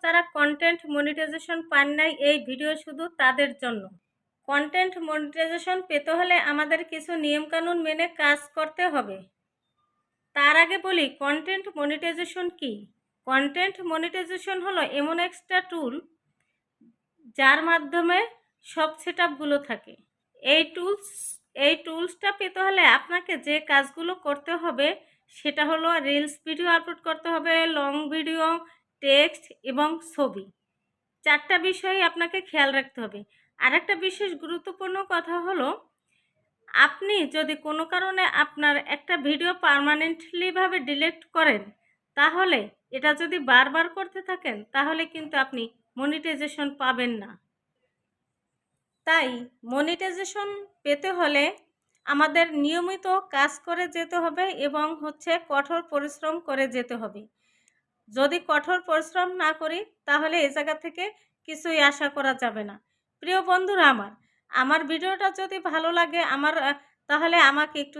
তারা content monetization পান নাই, এই ভিডিও শুধু তাদের জন্য। কন্টেন্ট মনিটাইজেশন পেতে হলে আমাদের কিছু নিয়মকানুন মেনে কাজ করতে হবে। তার আগে বলি কন্টেন্ট মনিটাইজেশন কি। কন্টেন্ট মনিটাইজেশন হলো এমন একটা টুল যার মাধ্যমে সব সেটআপগুলো থাকে। এই টুলসটা পেতে হলে আপনাকে যে কাজগুলো করতে হবে সেটা হলো রিলস ভিডিও আপলোড করতে হবে, লং ভিডিও, টেক্সট এবং ছবি। 4টা বিষয় আপনাকে খেয়াল রাখতে হবে। আরেকটা বিশেষ গুরুত্বপূর্ণ কথা হলো, আপনি যদি কোনো কারণে আপনার একটা ভিডিও পার্মানেন্টলিভাবে ডিলিট করেন, তাহলে এটা যদি বারবার করতে থাকেন তাহলে কিন্তু আপনি মনিটাইজেশন পাবেন না। তাই মনিটাইজেশন পেতে হলে আমাদের নিয়মিত কাজ করে যেতে হবে এবং কঠোর পরিশ্রম করে যেতে হবে। যদি কঠোর পরিশ্রম না করি তাহলে এই জায়গা থেকে কিছুই আশা করা যাবে না। প্রিয় বন্ধুরা আমার ভিডিওটা যদি ভালো লাগে তাহলে আমাকে একটু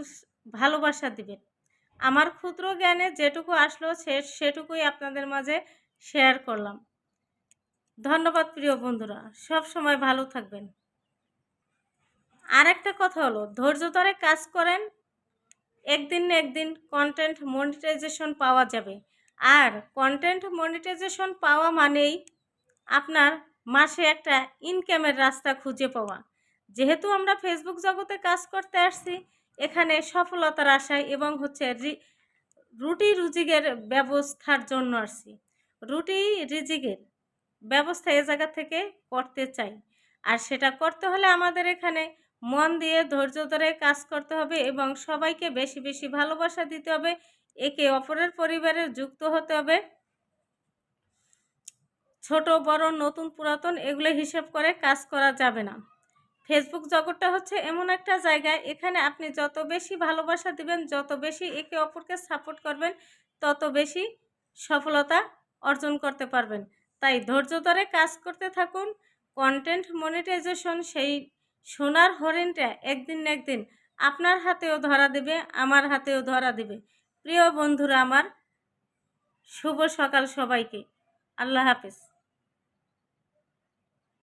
ভালোবাসা দিবেন। আমার ক্ষুদ্র জ্ঞানে যেটুকু আসলো সেটুকুই আপনাদের মাঝে শেয়ার করলাম। ধন্যবাদ প্রিয় বন্ধুরা, সব সময় ভালো থাকবেন। আর একটা কথা হলো, ধৈর্য ধরে কাজ করেন, একদিন না একদিন কন্টেন্ট মনিটাইজেশন পাওয়া যাবে। আর কন্টেন্ট মনিটাইজেশন পাওয়া মানেই আপনার মাসে একটা ইনকামের রাস্তা খুঁজে পাওয়া। যেহেতু আমরা ফেসবুক জগতে কাজ করতে আসছি, এখানে সফলতার আশায় এবং রুটি রুজিকের ব্যবস্থার জন্য আসছি। রুটি রিজিকের ব্যবস্থা এ জায়গা থেকে করতে চাই। আর সেটা করতে হলে আমাদের এখানে মন দিয়ে ধৈর্য ধরে কাজ করতে হবে এবং সবাইকে বেশি বেশি ভালোবাসা দিতে হবে, একে অপরের পরিবারে যুক্ত হতে হবে। ছোট বড় নতুন পুরাতন এগুলো হিসেব করে কাজ করা যাবে না। ফেসবুক জগৎটা এমন একটা জায়গায়, এখানে আপনি যত বেশি ভালোবাসা দিবেন, যত বেশি একে অপরকে সাপোর্ট করবেন, তত বেশি সফলতা অর্জন করতে পারবেন। তাই ধৈর্য ধরে কাজ করতে থাকুন। কন্টেন্ট মনিটাইজেশন সেই সোনার হরিণটা একদিন না একদিন আপনার হাতেও ধরা দেবে, আমার হাতেও ধরা দেবে। প্রিয় বন্ধুরা শুভ সকাল সবাইকে। আল্লাহ হাফেজ।